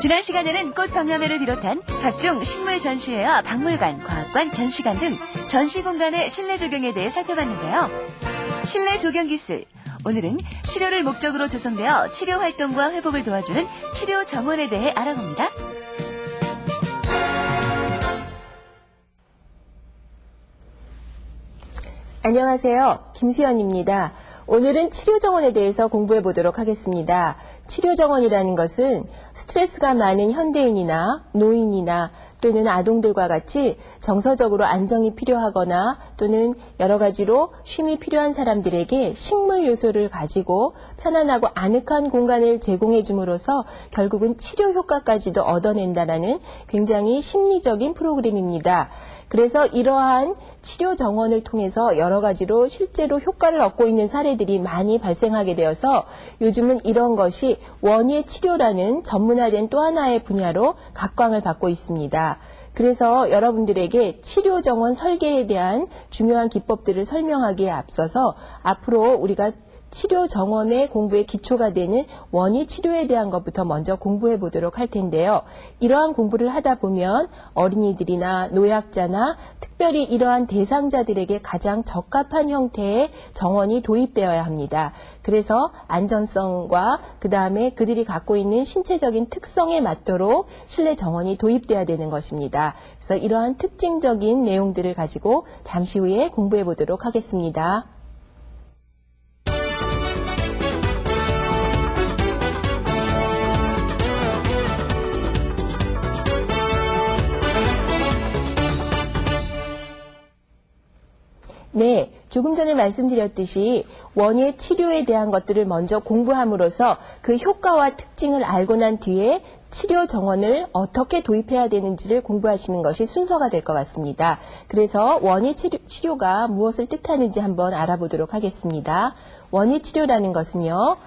지난 시간에는 꽃박람회를 비롯한 각종 식물 전시회와 박물관, 과학관, 전시관 등 전시 공간의 실내 조경에 대해 살펴봤는데요. 실내 조경 기술, 오늘은 치료를 목적으로 조성되어 치료 활동과 회복을 도와주는 치료 정원에 대해 알아봅니다. 안녕하세요. 김수연입니다. 오늘은 치료정원에 대해서 공부해 보도록 하겠습니다. 치료정원이라는 것은 스트레스가 많은 현대인이나 노인이나 또는 아동들과 같이 정서적으로 안정이 필요하거나 또는 여러 가지로 쉼이 필요한 사람들에게 식물 요소를 가지고 편안하고 아늑한 공간을 제공해 줌으로써 결국은 치료 효과까지도 얻어낸다라는 굉장히 심리적인 프로그램입니다. 그래서 이러한 치료 정원을 통해서 여러 가지로 실제로 효과를 얻고 있는 사례들이 많이 발생하게 되어서 요즘은 이런 것이 원예 치료라는 전문화된 또 하나의 분야로 각광을 받고 있습니다. 그래서 여러분들에게 치료 정원 설계에 대한 중요한 기법들을 설명하기에 앞서서 앞으로 우리가 치료 정원의 공부의 기초가 되는 원예 치료에 대한 것부터 먼저 공부해 보도록 할 텐데요. 이러한 공부를 하다 보면 어린이들이나 노약자나 특별히 이러한 대상자들에게 가장 적합한 형태의 정원이 도입되어야 합니다. 그래서 안전성과 그 다음에 그들이 갖고 있는 신체적인 특성에 맞도록 실내 정원이 도입돼야 되는 것입니다. 그래서 이러한 특징적인 내용들을 가지고 잠시 후에 공부해 보도록 하겠습니다. 네, 조금 전에 말씀드렸듯이 원예 치료에 대한 것들을 먼저 공부함으로써 그 효과와 특징을 알고 난 뒤에 치료 정원을 어떻게 도입해야 되는지를 공부하시는 것이 순서가 될 것 같습니다. 그래서 원예 치료가 무엇을 뜻하는지 한번 알아보도록 하겠습니다. 원예 치료라는 것은요,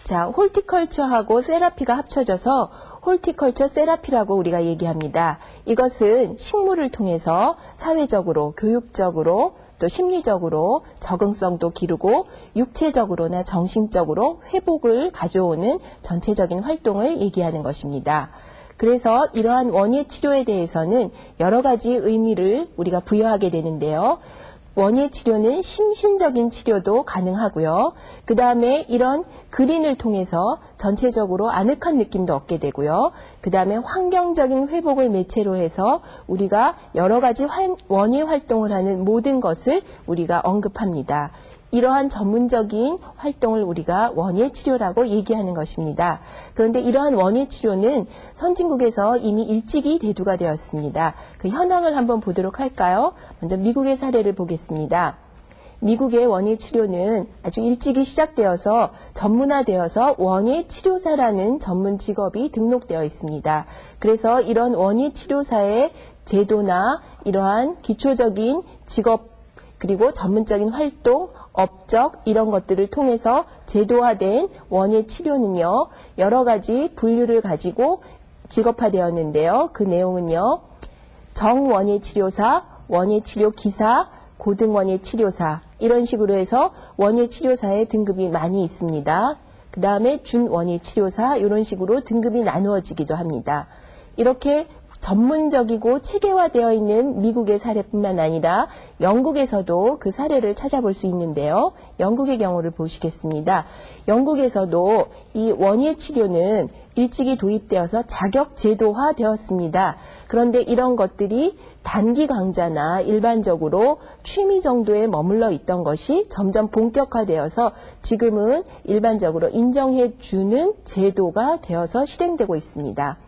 자, 홀티컬처하고 세라피가 합쳐져서 홀티컬처 세라피라고 우리가 얘기합니다. 이것은 식물을 통해서 사회적으로, 교육적으로, 또 심리적으로 적응성도 기르고 육체적으로나 정신적으로 회복을 가져오는 전체적인 활동을 얘기하는 것입니다. 그래서 이러한 원예 치료에 대해서는 여러 가지 의미를 우리가 부여하게 되는데요. 원예 치료는 심신적인 치료도 가능하고요. 그 다음에 이런 그린을 통해서 전체적으로 아늑한 느낌도 얻게 되고요. 그 다음에 환경적인 회복을 매체로 해서 우리가 여러 가지 원예 활동을 하는 모든 것을 우리가 언급합니다. 이러한 전문적인 활동을 우리가 원예 치료라고 얘기하는 것입니다. 그런데 이러한 원예 치료는 선진국에서 이미 일찍이 대두가 되었습니다. 그 현황을 한번 보도록 할까요? 먼저 미국의 사례를 보겠습니다. 미국의 원예 치료는 아주 일찍이 시작되어서 전문화되어서 원예 치료사라는 전문 직업이 등록되어 있습니다. 그래서 이런 원예 치료사의 제도나 이러한 기초적인 직업 그리고 전문적인 활동, 업적 이런 것들을 통해서 제도화된 원예 치료는요. 여러 가지 분류를 가지고 직업화되었는데요. 그 내용은요. 정원예 치료사, 원예 치료 기사, 고등원예 치료사 이런 식으로 해서 원예 치료사의 등급이 많이 있습니다. 그 다음에 준원예 치료사 이런 식으로 등급이 나누어지기도 합니다. 이렇게 전문적이고 체계화되어 있는 미국의 사례뿐만 아니라 영국에서도 그 사례를 찾아볼 수 있는데요. 영국의 경우를 보시겠습니다. 영국에서도 이 원예 치료는 일찍이 도입되어서 자격 제도화 되었습니다. 그런데 이런 것들이 단기 강좌나 일반적으로 취미 정도에 머물러 있던 것이 점점 본격화되어서 지금은 일반적으로 인정해 주는 제도가 되어서 실행되고 있습니다.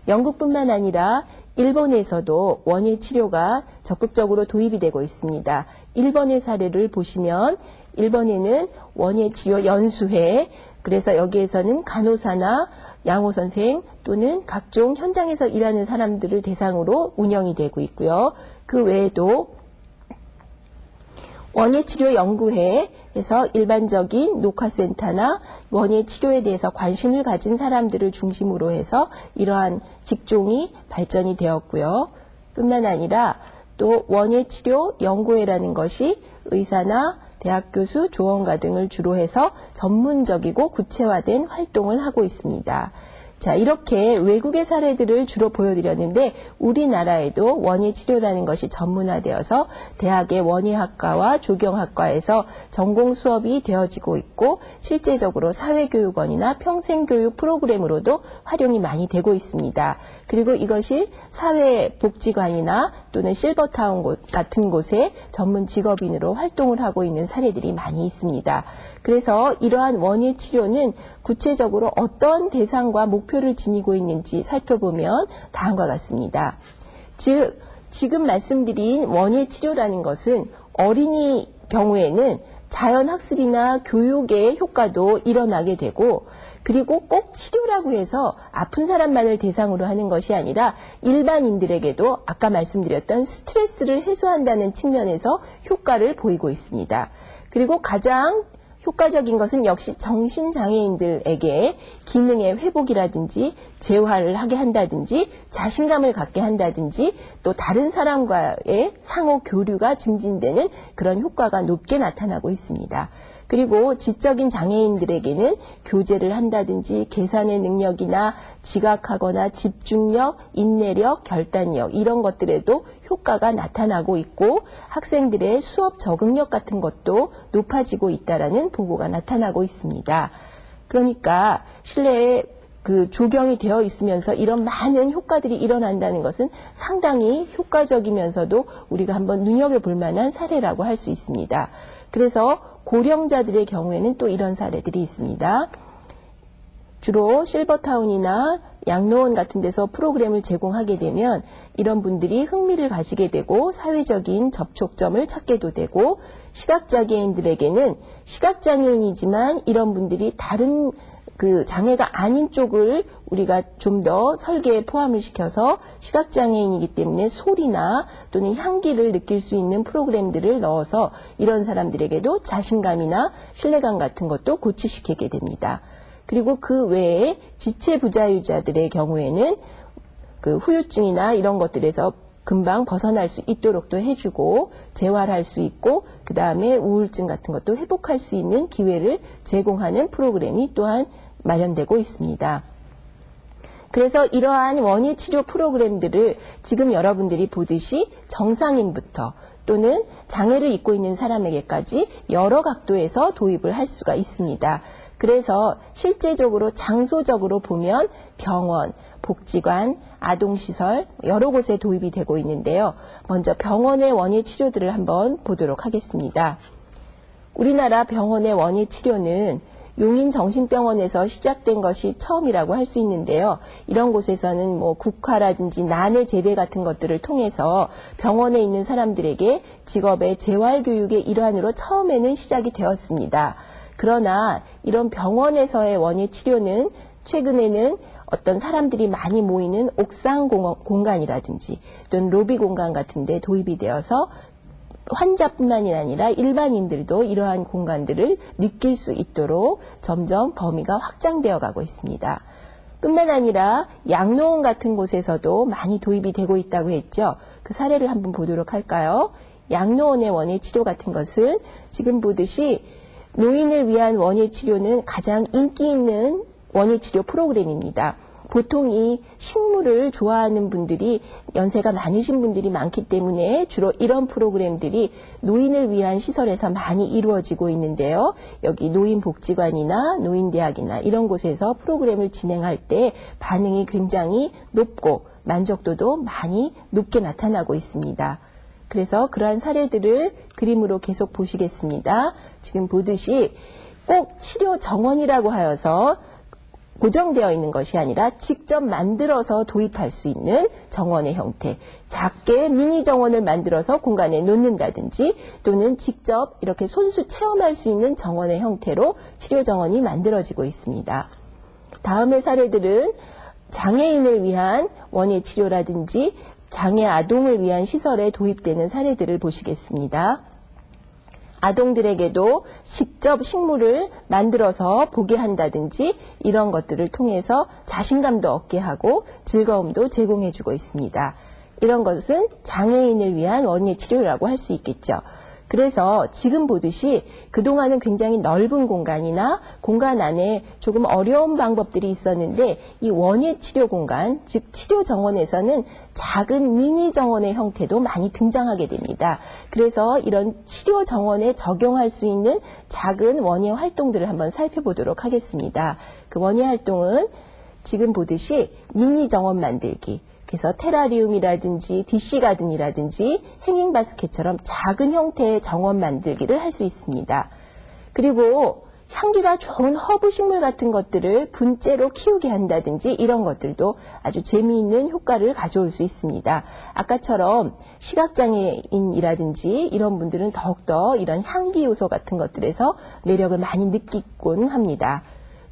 영국뿐만 아니라 일본에서도 원예 치료가 적극적으로 도입이 되고 있습니다. 일본의 사례를 보시면 일본에는 원예 치료 연수회, 그래서 여기에서는 간호사나 양호 선생 또는 각종 현장에서 일하는 사람들을 대상으로 운영이 되고 있고요. 그 외에도 원예치료 연구회에서 일반적인 녹화센터나 원예치료에 대해서 관심을 가진 사람들을 중심으로 해서 이러한 직종이 발전이 되었고요. 뿐만 아니라 또 원예치료 연구회라는 것이 의사나 대학 교수, 조언가 등을 주로 해서 전문적이고 구체화된 활동을 하고 있습니다. 자, 이렇게 외국의 사례들을 주로 보여드렸는데 우리나라에도 원예 치료라는 것이 전문화되어서 대학의 원예학과와 조경학과에서 전공 수업이 되어지고 있고 실제적으로 사회교육원이나 평생교육 프로그램으로도 활용이 많이 되고 있습니다. 그리고 이것이 사회복지관이나 또는 실버타운 같은 곳에 전문 직업인으로 활동을 하고 있는 사례들이 많이 있습니다. 그래서 이러한 원예 치료는 구체적으로 어떤 대상과 목표를 지니고 있는지 살펴보면 다음과 같습니다. 즉, 지금 말씀드린 원예 치료라는 것은 어린이 경우에는 자연학습이나 교육의 효과도 일어나게 되고 그리고 꼭 치료라고 해서 아픈 사람만을 대상으로 하는 것이 아니라 일반인들에게도 아까 말씀드렸던 스트레스를 해소한다는 측면에서 효과를 보이고 있습니다. 그리고 가장 효과적인 것은 역시 정신장애인들에게 기능의 회복이라든지 재활을 하게 한다든지 자신감을 갖게 한다든지 또 다른 사람과의 상호 교류가 증진되는 그런 효과가 높게 나타나고 있습니다. 그리고 지적인 장애인들에게는 교제를 한다든지 계산의 능력이나 지각하거나 집중력, 인내력, 결단력 이런 것들에도 효과가 나타나고 있고 학생들의 수업 적응력 같은 것도 높아지고 있다라는 보고가 나타나고 있습니다. 그러니까 실내에 조경이 되어 있으면서 이런 많은 효과들이 일어난다는 것은 상당히 효과적이면서도 우리가 한번 눈여겨볼 만한 사례라고 할 수 있습니다. 그래서 고령자들의 경우에는 또 이런 사례들이 있습니다. 주로 실버타운이나 양로원 같은 데서 프로그램을 제공하게 되면 이런 분들이 흥미를 가지게 되고 사회적인 접촉점을 찾게도 되고 시각장애인들에게는 시각장애인이지만 이런 분들이 다른 장애가 아닌 쪽을 우리가 좀 더 설계에 포함을 시켜서 시각장애인이기 때문에 소리나 또는 향기를 느낄 수 있는 프로그램들을 넣어서 이런 사람들에게도 자신감이나 신뢰감 같은 것도 고취시키게 됩니다. 그리고 그 외에 지체부자유자들의 경우에는 후유증이나 이런 것들에서 금방 벗어날 수 있도록도 해주고 재활할 수 있고 그 다음에 우울증 같은 것도 회복할 수 있는 기회를 제공하는 프로그램이 또한 마련되고 있습니다. 그래서 이러한 원예 치료 프로그램들을 지금 여러분들이 보듯이 정상인부터 또는 장애를 입고 있는 사람에게까지 여러 각도에서 도입을 할 수가 있습니다. 그래서 실제적으로 장소적으로 보면 병원, 복지관, 아동시설 여러 곳에 도입이 되고 있는데요. 먼저 병원의 원예 치료들을 한번 보도록 하겠습니다. 우리나라 병원의 원예 치료는 용인정신병원에서 시작된 것이 처음이라고 할 수 있는데요. 이런 곳에서는 국화라든지 난의 재배 같은 것들을 통해서 병원에 있는 사람들에게 직업의 재활교육의 일환으로 처음에는 시작이 되었습니다. 그러나 이런 병원에서의 원예 치료는 최근에는 어떤 사람들이 많이 모이는 옥상 공간이라든지 또는 로비 공간 같은 데 도입이 되어서 환자뿐만이 아니라 일반인들도 이러한 공간들을 느낄 수 있도록 점점 범위가 확장되어 가고 있습니다. 뿐만 아니라 양로원 같은 곳에서도 많이 도입이 되고 있다고 했죠. 그 사례를 한번 보도록 할까요? 양로원의 원예 치료 같은 것은 지금 보듯이 노인을 위한 원예 치료는 가장 인기 있는 원예 치료 프로그램입니다. 보통 이 식물을 좋아하는 분들이 연세가 많으신 분들이 많기 때문에 주로 이런 프로그램들이 노인을 위한 시설에서 많이 이루어지고 있는데요. 여기 노인복지관이나 노인대학이나 이런 곳에서 프로그램을 진행할 때 반응이 굉장히 높고 만족도도 많이 높게 나타나고 있습니다. 그래서 그러한 사례들을 그림으로 계속 보시겠습니다. 지금 보듯이 꼭 치료 정원이라고 하여서 고정되어 있는 것이 아니라 직접 만들어서 도입할 수 있는 정원의 형태, 작게 미니 정원을 만들어서 공간에 놓는다든지 또는 직접 이렇게 손수 체험할 수 있는 정원의 형태로 치료 정원이 만들어지고 있습니다. 다음의 사례들은 장애인을 위한 원예 치료라든지 장애 아동을 위한 시설에 도입되는 사례들을 보시겠습니다. 아동들에게도 직접 식물을 만들어서 보게 한다든지 이런 것들을 통해서 자신감도 얻게 하고 즐거움도 제공해주고 있습니다. 이런 것은 장애인을 위한 원예 치료라고 할 수 있겠죠. 그래서 지금 보듯이 그동안은 굉장히 넓은 공간이나 공간 안에 조금 어려운 방법들이 있었는데 이 원예 치료 공간, 즉 치료 정원에서는 작은 미니 정원의 형태도 많이 등장하게 됩니다. 그래서 이런 치료 정원에 적용할 수 있는 작은 원예 활동들을 한번 살펴보도록 하겠습니다. 그 원예 활동은 지금 보듯이 미니 정원 만들기, 그래서 테라리움이라든지 DC 가든이라든지 행잉 바스켓처럼 작은 형태의 정원 만들기를 할 수 있습니다. 그리고 향기가 좋은 허브 식물 같은 것들을 분재로 키우게 한다든지 이런 것들도 아주 재미있는 효과를 가져올 수 있습니다. 아까처럼 시각장애인이라든지 이런 분들은 더욱더 이런 향기 요소 같은 것들에서 매력을 많이 느끼곤 합니다.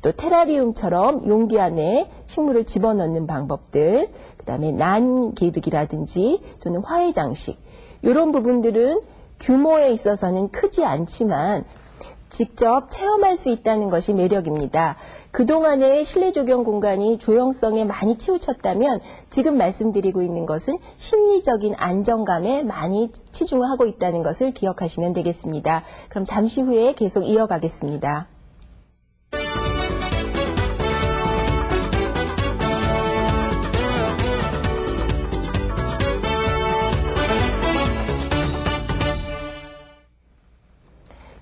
또 테라리움처럼 용기 안에 식물을 집어넣는 방법들, 그 다음에 난기르기라든지 또는 화훼장식, 이런 부분들은 규모에 있어서는 크지 않지만 직접 체험할 수 있다는 것이 매력입니다. 그동안의 실내 조경 공간이 조형성에 많이 치우쳤다면 지금 말씀드리고 있는 것은 심리적인 안정감에 많이 치중하고 있다는 것을 기억하시면 되겠습니다. 그럼 잠시 후에 계속 이어가겠습니다.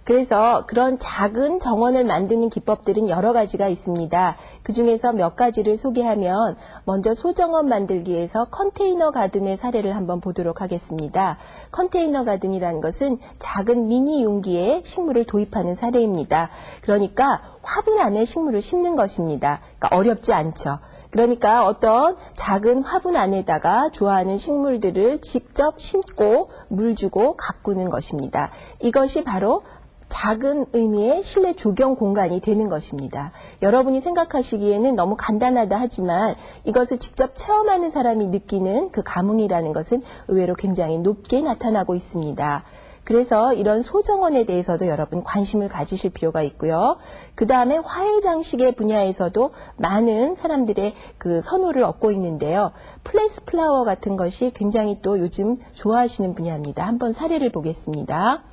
그래서 그런 작은 정원을 만드는 기법들은 여러 가지가 있습니다. 그중에서 몇 가지를 소개하면 먼저 소정원 만들기에서 컨테이너 가든의 사례를 한번 보도록 하겠습니다. 컨테이너 가든이라는 것은 작은 미니 용기에 식물을 도입하는 사례입니다. 그러니까 화분 안에 식물을 심는 것입니다. 그러니까 어렵지 않죠. 그러니까 어떤 작은 화분 안에다가 좋아하는 식물들을 직접 심고 물 주고 가꾸는 것입니다. 이것이 바로 작은 의미의 실내 조경 공간이 되는 것입니다. 여러분이 생각하시기에는 너무 간단하다 하지만 이것을 직접 체험하는 사람이 느끼는 그 감흥이라는 것은 의외로 굉장히 높게 나타나고 있습니다. 그래서 이런 소정원에 대해서도 여러분 관심을 가지실 필요가 있고요. 그 다음에 화훼장식의 분야에서도 많은 사람들의 그 선호를 얻고 있는데요. 플레이스 플라워 같은 것이 굉장히 또 요즘 좋아하시는 분야입니다. 한번 사례를 보겠습니다.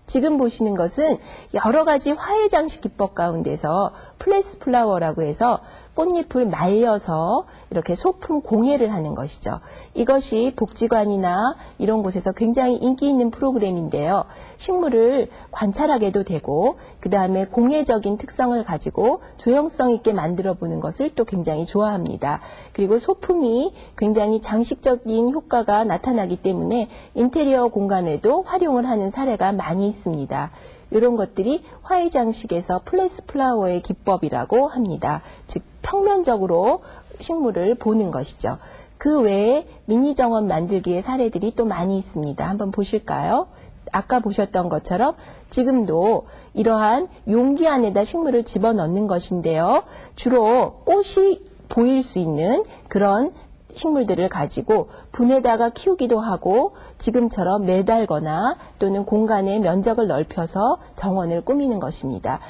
지금 보시는 것은 여러 가지 화훼장식 기법 가운데서 플레이스 플라워라고 해서 꽃잎을 말려서 이렇게 소품 공예를 하는 것이죠. 이것이 복지관이나 이런 곳에서 굉장히 인기 있는 프로그램인데요. 식물을 관찰하게도 되고 그 다음에 공예적인 특성을 가지고 조형성 있게 만들어 보는 것을 또 굉장히 좋아합니다. 그리고 소품이 굉장히 장식적인 효과가 나타나기 때문에 인테리어 공간에도 활용을 하는 사례가 많이 있습니다. 이런 것들이 화훼장식에서 플레이스 플라워의 기법이라고 합니다. 즉 평면적으로 식물을 보는 것이죠. 그 외에 미니 정원 만들기의 사례들이 또 많이 있습니다. 한번 보실까요? 아까 보셨던 것처럼 지금도 이러한 용기 안에다 식물을 집어넣는 것인데요. 주로 꽃이 보일 수 있는 그런 식물들을 가지고 분에다가 키우기도 하고 지금처럼 매달거나 또는 공간의 면적을 넓혀서 정원을 꾸미는 것입니다.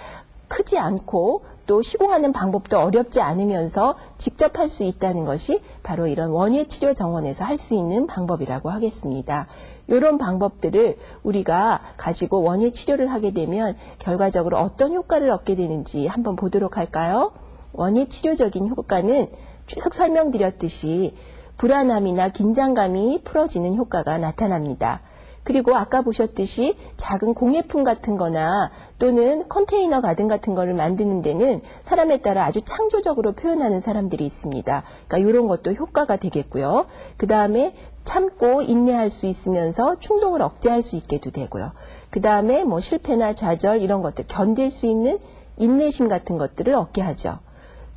크지 않고 또 시공하는 방법도 어렵지 않으면서 직접 할 수 있다는 것이 바로 이런 원예 치료 정원에서 할 수 있는 방법이라고 하겠습니다. 이런 방법들을 우리가 가지고 원예 치료를 하게 되면 결과적으로 어떤 효과를 얻게 되는지 한번 보도록 할까요? 원예 치료적인 효과는 쭉 설명드렸듯이 불안함이나 긴장감이 풀어지는 효과가 나타납니다. 그리고 아까 보셨듯이 작은 공예품 같은 거나 또는 컨테이너 가든 같은 거를 만드는 데는 사람에 따라 아주 창조적으로 표현하는 사람들이 있습니다. 그러니까 이런 것도 효과가 되겠고요. 그 다음에 참고 인내할 수 있으면서 충동을 억제할 수 있게도 되고요. 그 다음에 뭐 실패나 좌절 이런 것들 견딜 수 있는 인내심 같은 것들을 얻게 하죠.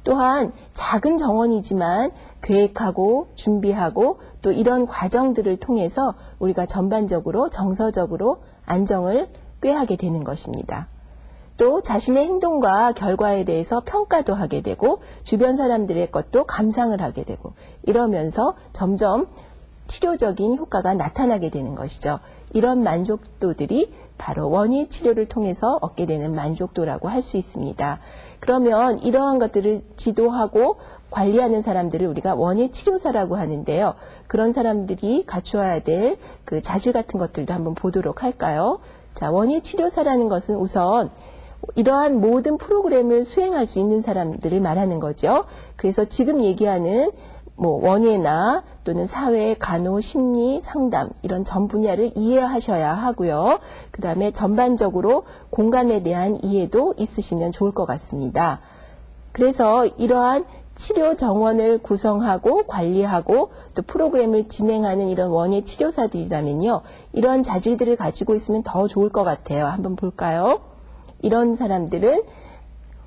또한 작은 정원이지만 계획하고 준비하고 또 이런 과정들을 통해서 우리가 전반적으로 정서적으로 안정을 꾀하게 되는 것입니다. 또 자신의 행동과 결과에 대해서 평가도 하게 되고 주변 사람들의 것도 감상을 하게 되고 이러면서 점점 치료적인 효과가 나타나게 되는 것이죠. 이런 만족도들이 바로 원예 치료를 통해서 얻게 되는 만족도라고 할 수 있습니다. 그러면 이러한 것들을 지도하고 관리하는 사람들을 우리가 원예 치료사라고 하는데요. 그런 사람들이 갖추어야 될 그 자질 같은 것들도 한번 보도록 할까요? 자, 원예 치료사라는 것은 우선 이러한 모든 프로그램을 수행할 수 있는 사람들을 말하는 거죠. 그래서 지금 얘기하는 원예나 또는 사회, 간호, 심리, 상담 이런 전 분야를 이해하셔야 하고요. 그 다음에 전반적으로 공간에 대한 이해도 있으시면 좋을 것 같습니다. 그래서 이러한 치료 정원을 구성하고 관리하고 또 프로그램을 진행하는 이런 원예 치료사들이라면요. 이런 자질들을 가지고 있으면 더 좋을 것 같아요. 한번 볼까요? 이런 사람들은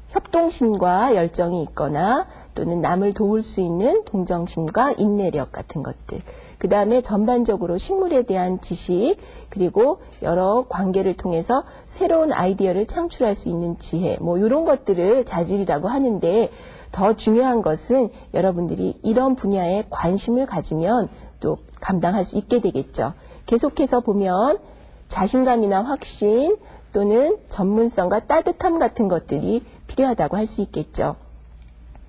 협동심과 열정이 있거나 또는 남을 도울 수 있는 동정심과 인내력 같은 것들. 그 다음에 전반적으로 식물에 대한 지식, 그리고 여러 관계를 통해서 새로운 아이디어를 창출할 수 있는 지혜, 이런 것들을 자질이라고 하는데 더 중요한 것은 여러분들이 이런 분야에 관심을 가지면 또 감당할 수 있게 되겠죠. 계속해서 보면 자신감이나 확신, 또는 전문성과 따뜻함 같은 것들이 필요하다고 할 수 있겠죠.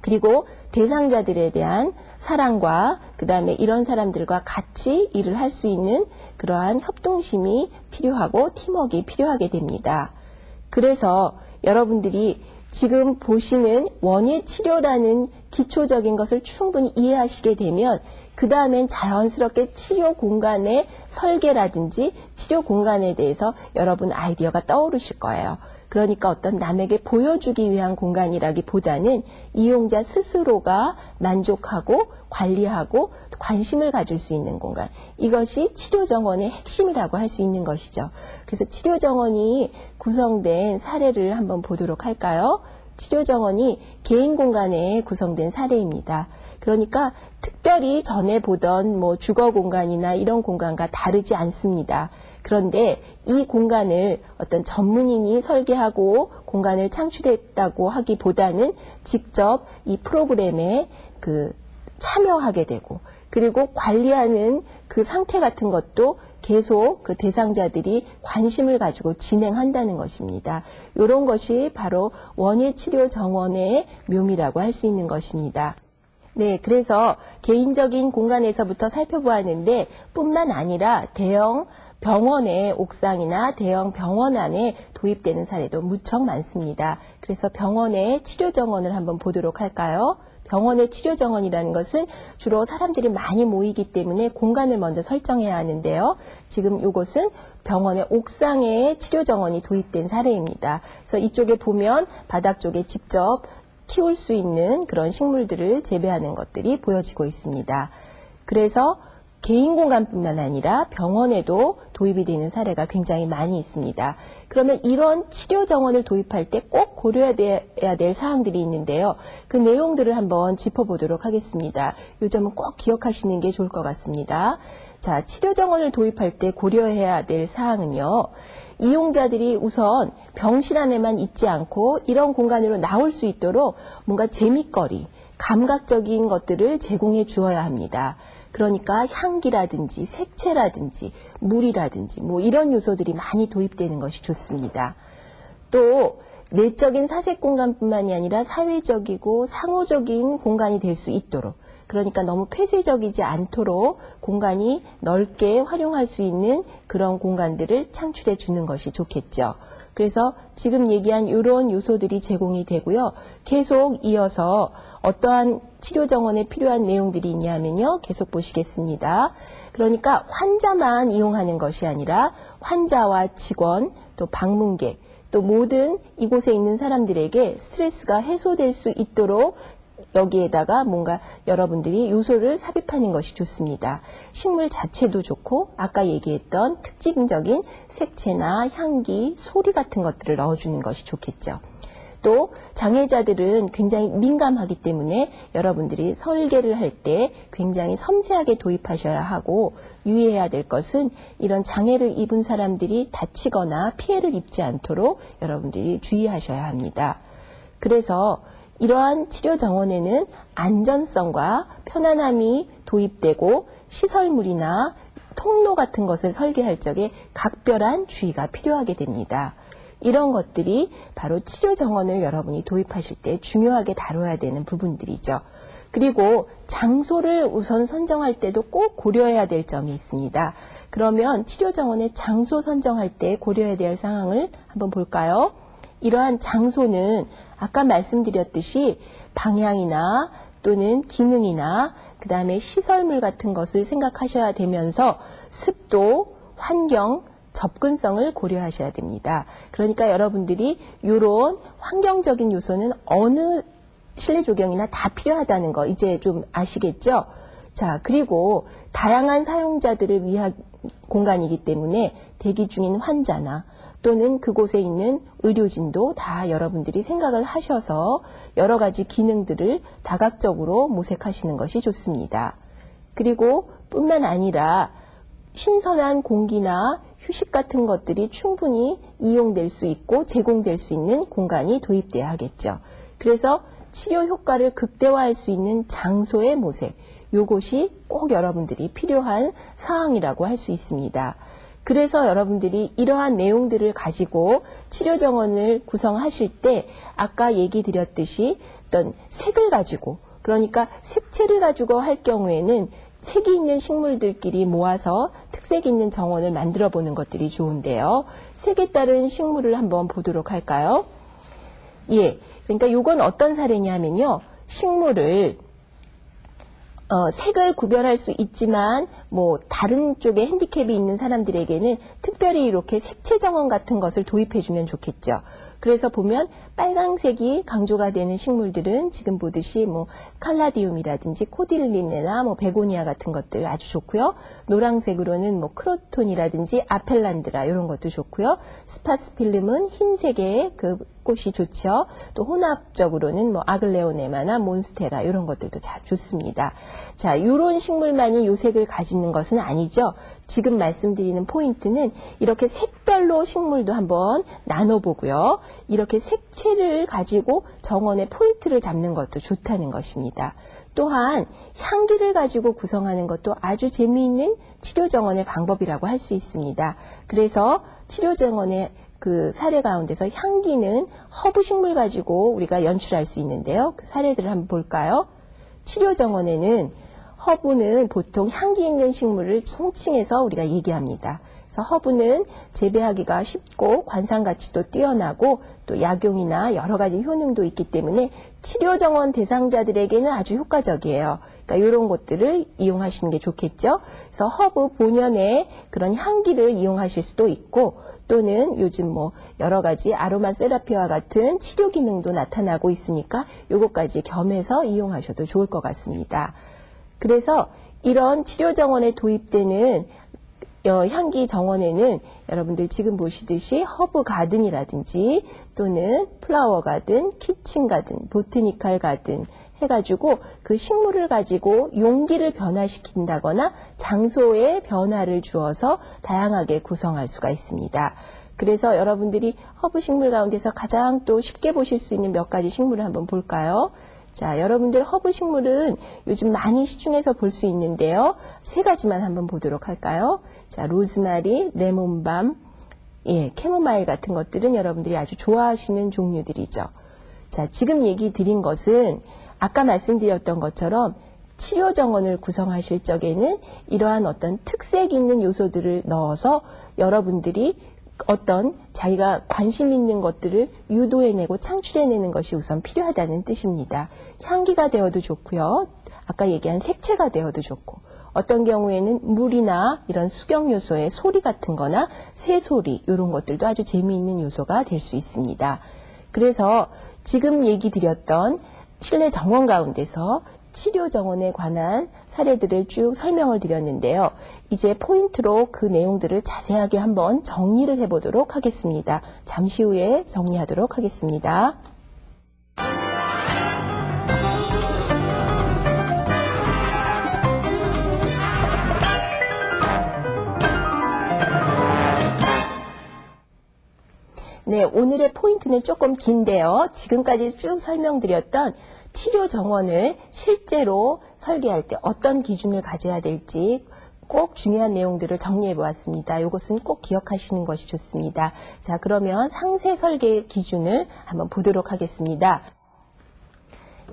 그리고 대상자들에 대한 사랑과 그 다음에 이런 사람들과 같이 일을 할 수 있는 그러한 협동심이 필요하고 팀워크가 필요하게 됩니다. 그래서 여러분들이 지금 보시는 원예 치료라는 기초적인 것을 충분히 이해하시게 되면 그 다음엔 자연스럽게 치료 공간의 설계라든지 치료 공간에 대해서 여러분 아이디어가 떠오르실 거예요. 그러니까 어떤 남에게 보여주기 위한 공간이라기보다는 이용자 스스로가 만족하고 관리하고 관심을 가질 수 있는 공간. 이것이 치료 정원의 핵심이라고 할 수 있는 것이죠. 그래서 치료 정원이 구성된 사례를 한번 보도록 할까요? 치료 정원이 개인 공간에 구성된 사례입니다. 그러니까 특별히 전에 보던 주거 공간이나 이런 공간과 다르지 않습니다. 그런데 이 공간을 어떤 전문인이 설계하고 공간을 창출했다고 하기보다는 직접 이 프로그램에 참여하게 되고 그리고 관리하는 그 상태 같은 것도 계속 그 대상자들이 관심을 가지고 진행한다는 것입니다. 이런 것이 바로 원예 치료 정원의 묘미라고 할 수 있는 것입니다. 네, 그래서 개인적인 공간에서부터 살펴보았는데 뿐만 아니라 대형 병원의 옥상이나 대형 병원 안에 도입되는 사례도 무척 많습니다. 그래서 병원의 치료 정원을 한번 보도록 할까요? 병원의 치료 정원이라는 것은 주로 사람들이 많이 모이기 때문에 공간을 먼저 설정해야 하는데요. 지금 이곳은 병원의 옥상에 치료 정원이 도입된 사례입니다. 그래서 이쪽에 보면 바닥 쪽에 직접 키울 수 있는 그런 식물들을 재배하는 것들이 보여지고 있습니다. 그래서 개인 공간뿐만 아니라 병원에도 도입이 되는 사례가 굉장히 많이 있습니다. 그러면 이런 치료 정원을 도입할 때 꼭 고려해야 될 사항들이 있는데요. 그 내용들을 한번 짚어보도록 하겠습니다. 이 점은 꼭 기억하시는 게 좋을 것 같습니다. 자, 치료 정원을 도입할 때 고려해야 될 사항은요. 이용자들이 우선 병실 안에만 있지 않고 이런 공간으로 나올 수 있도록 뭔가 재미거리, 감각적인 것들을 제공해 주어야 합니다. 그러니까 향기라든지 색채라든지 물이라든지 이런 요소들이 많이 도입되는 것이 좋습니다. 또 내적인 사색 공간뿐만이 아니라 사회적이고 상호적인 공간이 될 수 있도록 그러니까 너무 폐쇄적이지 않도록 공간이 넓게 활용할 수 있는 그런 공간들을 창출해 주는 것이 좋겠죠. 그래서 지금 얘기한 이런 요소들이 제공이 되고요. 계속 이어서 어떠한 치료 정원에 필요한 내용들이 있냐면요. 계속 보시겠습니다. 그러니까 환자만 이용하는 것이 아니라 환자와 직원, 또 방문객, 또 모든 이곳에 있는 사람들에게 스트레스가 해소될 수 있도록 여기에다가 뭔가 여러분들이 요소를 삽입하는 것이 좋습니다. 식물 자체도 좋고 아까 얘기했던 특징적인 색채나 향기, 소리 같은 것들을 넣어주는 것이 좋겠죠. 또 장애자들은 굉장히 민감하기 때문에 여러분들이 설계를 할 때 굉장히 섬세하게 도입하셔야 하고 유의해야 될 것은 이런 장애를 입은 사람들이 다치거나 피해를 입지 않도록 여러분들이 주의하셔야 합니다. 그래서 이러한 치료 정원에는 안전성과 편안함이 도입되고 시설물이나 통로 같은 것을 설계할 적에 각별한 주의가 필요하게 됩니다. 이런 것들이 바로 치료 정원을 여러분이 도입하실 때 중요하게 다뤄야 되는 부분들이죠. 그리고 장소를 우선 선정할 때도 꼭 고려해야 될 점이 있습니다. 그러면 치료 정원의 장소 선정할 때 고려해야 될 상황을 한번 볼까요? 이러한 장소는 아까 말씀드렸듯이 방향이나 또는 기능이나 그 다음에 시설물 같은 것을 생각하셔야 되면서 습도, 환경, 접근성을 고려하셔야 됩니다. 그러니까 여러분들이 이런 환경적인 요소는 어느 실내 조경이나 다 필요하다는 거 이제 좀 아시겠죠? 자, 그리고 다양한 사용자들을 위한 공간이기 때문에 대기 중인 환자나 또는 그곳에 있는 의료진도 다 여러분들이 생각을 하셔서 여러 가지 기능들을 다각적으로 모색하시는 것이 좋습니다. 그리고 뿐만 아니라 신선한 공기나 휴식 같은 것들이 충분히 이용될 수 있고 제공될 수 있는 공간이 도입돼야 하겠죠. 그래서 치료 효과를 극대화할 수 있는 장소의 모색, 이것이 꼭 여러분들이 필요한 사항이라고 할 수 있습니다. 그래서 여러분들이 이러한 내용들을 가지고 치료 정원을 구성하실 때 아까 얘기 드렸듯이 어떤 색을 가지고 그러니까 색채를 가지고 할 경우에는 색이 있는 식물들끼리 모아서 특색 있는 정원을 만들어 보는 것들이 좋은데요. 색에 따른 식물을 한번 보도록 할까요? 예, 그러니까 이건 어떤 사례냐면요. 식물을 색을 구별할 수 있지만 뭐 다른 쪽에 핸디캡이 있는 사람들에게는 특별히 이렇게 색채 정원 같은 것을 도입해 주면 좋겠죠. 그래서 보면 빨강색이 강조가 되는 식물들은 지금 보듯이 뭐 칼라디움이라든지 코딜리네나 뭐 베고니아 같은 것들 아주 좋고요. 노란색으로는 뭐 크로톤이라든지 아펠란드라 이런 것도 좋고요. 스파스필름은 흰색의 그 꽃이 좋죠. 또 혼합적으로는 뭐 아글레오네마나 몬스테라 이런 것들도 다 좋습니다. 자, 이런 식물만이 요 색을 가지는 것은 아니죠. 지금 말씀드리는 포인트는 이렇게 색별로 식물도 한번 나눠보고요. 이렇게 색채를 가지고 정원의 포인트를 잡는 것도 좋다는 것입니다. 또한 향기를 가지고 구성하는 것도 아주 재미있는 치료 정원의 방법이라고 할 수 있습니다. 그래서 치료 정원의 그 사례 가운데서 향기는 허브 식물 가지고 우리가 연출할 수 있는데요. 그 사례들을 한번 볼까요? 치료 정원에는 허브는 보통 향기 있는 식물을 총칭해서 우리가 얘기합니다. 그래서 허브는 재배하기가 쉽고 관상 가치도 뛰어나고 또 약용이나 여러 가지 효능도 있기 때문에 치료 정원 대상자들에게는 아주 효과적이에요. 그러니까 이런 것들을 이용하시는 게 좋겠죠. 그래서 허브 본연의 그런 향기를 이용하실 수도 있고 또는 요즘 뭐 여러 가지 아로마 세라피와 같은 치료 기능도 나타나고 있으니까 요것까지 겸해서 이용하셔도 좋을 것 같습니다. 그래서 이런 치료 정원에 도입되는 향기 정원에는 여러분들 지금 보시듯이 허브 가든이라든지 또는 플라워 가든, 키친 가든, 보트니컬 가든 해가지고 그 식물을 가지고 용기를 변화시킨다거나 장소에 변화를 주어서 다양하게 구성할 수가 있습니다. 그래서 여러분들이 허브 식물 가운데서 가장 또 쉽게 보실 수 있는 몇 가지 식물을 한번 볼까요? 자, 여러분들 허브 식물은 요즘 많이 시중에서 볼 수 있는데요. 세 가지만 한번 보도록 할까요? 자, 로즈마리, 레몬밤, 예, 캐모마일 같은 것들은 여러분들이 아주 좋아하시는 종류들이죠. 자, 지금 얘기 드린 것은 아까 말씀드렸던 것처럼 치료 정원을 구성하실 적에는 이러한 어떤 특색 있는 요소들을 넣어서 여러분들이 어떤 자기가 관심 있는 것들을 유도해내고 창출해내는 것이 우선 필요하다는 뜻입니다. 향기가 되어도 좋고요. 아까 얘기한 색채가 되어도 좋고 어떤 경우에는 물이나 이런 수경 요소의 소리 같은 거나 새소리 이런 것들도 아주 재미있는 요소가 될 수 있습니다. 그래서 지금 얘기 드렸던 실내 정원 가운데서 치료 정원에 관한 사례들을 쭉 설명을 드렸는데요. 이제 포인트로 그 내용들을 자세하게 한번 정리를 해보도록 하겠습니다. 잠시 후에 정리하도록 하겠습니다. 네, 오늘의 포인트는 조금 긴데요. 지금까지 쭉 설명드렸던 치료 정원을 실제로 설계할 때 어떤 기준을 가져야 될지 꼭 중요한 내용들을 정리해 보았습니다. 이것은 꼭 기억하시는 것이 좋습니다. 자, 그러면 상세 설계 기준을 한번 보도록 하겠습니다.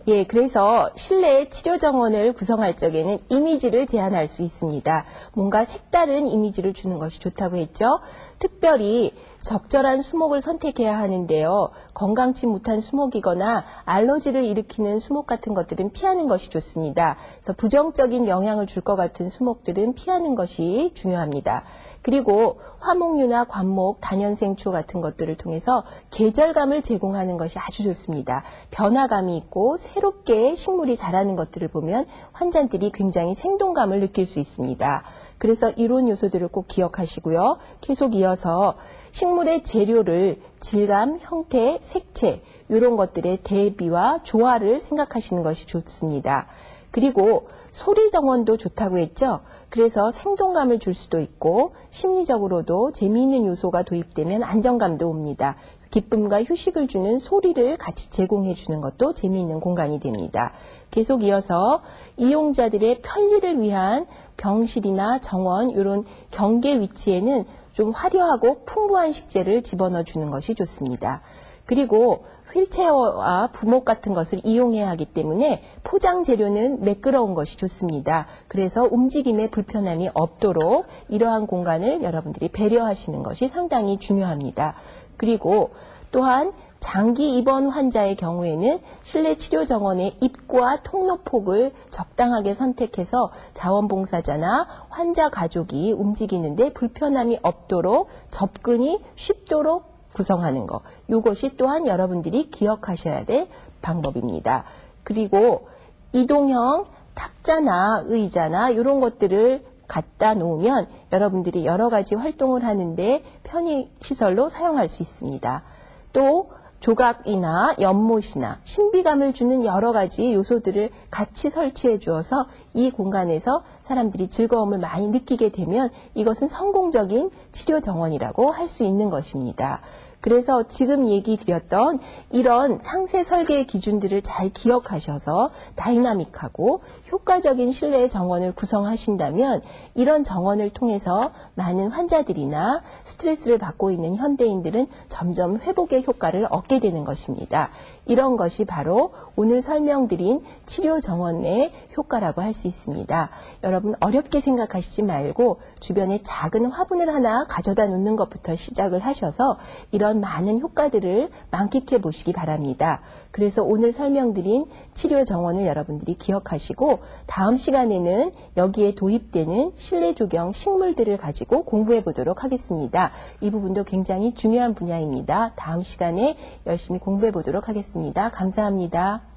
예, 그래서 실내 치료 정원을 구성할 적에는 이미지를 제안할 수 있습니다. 뭔가 색다른 이미지를 주는 것이 좋다고 했죠. 특별히 적절한 수목을 선택해야 하는데요. 건강치 못한 수목이거나 알러지를 일으키는 수목 같은 것들은 피하는 것이 좋습니다. 그래서 부정적인 영향을 줄 것 같은 수목들은 피하는 것이 중요합니다. 그리고 화목류나 관목, 단연생초 같은 것들을 통해서 계절감을 제공하는 것이 아주 좋습니다. 변화감이 있고 새롭게 식물이 자라는 것들을 보면 환자들이 굉장히 생동감을 느낄 수 있습니다. 그래서 이런 요소들을 꼭 기억하시고요. 계속 이어서 식물의 재료를 질감, 형태, 색채 이런 것들의 대비와 조화를 생각하시는 것이 좋습니다. 그리고 소리 정원도 좋다고 했죠. 그래서 생동감을 줄 수도 있고 심리적으로도 재미있는 요소가 도입되면 안정감도 옵니다. 기쁨과 휴식을 주는 소리를 같이 제공해 주는 것도 재미있는 공간이 됩니다. 계속 이어서 이용자들의 편리를 위한 병실이나 정원 이런 경계 위치에는 좀 화려하고 풍부한 식재를 집어넣어 주는 것이 좋습니다. 그리고 휠체어와 부목 같은 것을 이용해야 하기 때문에 포장 재료는 매끄러운 것이 좋습니다. 그래서 움직임에 불편함이 없도록 이러한 공간을 여러분들이 배려하시는 것이 상당히 중요합니다. 그리고 또한 장기 입원 환자의 경우에는 실내 치료 정원의 입구와 통로폭을 적당하게 선택해서 자원봉사자나 환자 가족이 움직이는데 불편함이 없도록 접근이 쉽도록 구성하는 것. 이것이 또한 여러분들이 기억하셔야 될 방법입니다. 그리고 이동형 탁자나 의자나 이런 것들을 갖다 놓으면 여러분들이 여러 가지 활동을 하는데 편의시설로 사용할 수 있습니다. 또 조각이나 연못이나 신비감을 주는 여러 가지 요소들을 같이 설치해 주어서 이 공간에서 사람들이 즐거움을 많이 느끼게 되면 이것은 성공적인 치료 정원이라고 할 수 있는 것입니다. 그래서 지금 얘기 드렸던 이런 상세 설계의 기준들을 잘 기억하셔서 다이나믹하고 효과적인 실내 정원을 구성하신다면 이런 정원을 통해서 많은 환자들이나 스트레스를 받고 있는 현대인들은 점점 회복의 효과를 얻게 되는 것입니다. 이런 것이 바로 오늘 설명드린 치료 정원의 효과라고 할 수 있습니다. 여러분 어렵게 생각하시지 말고 주변에 작은 화분을 하나 가져다 놓는 것부터 시작을 하셔서 이런 많은 효과들을 만끽해 보시기 바랍니다. 그래서 오늘 설명드린 치료 정원을 여러분들이 기억하시고 다음 시간에는 여기에 도입되는 실내 조경 식물들을 가지고 공부해 보도록 하겠습니다. 이 부분도 굉장히 중요한 분야입니다. 다음 시간에 열심히 공부해 보도록 하겠습니다. 감사합니다.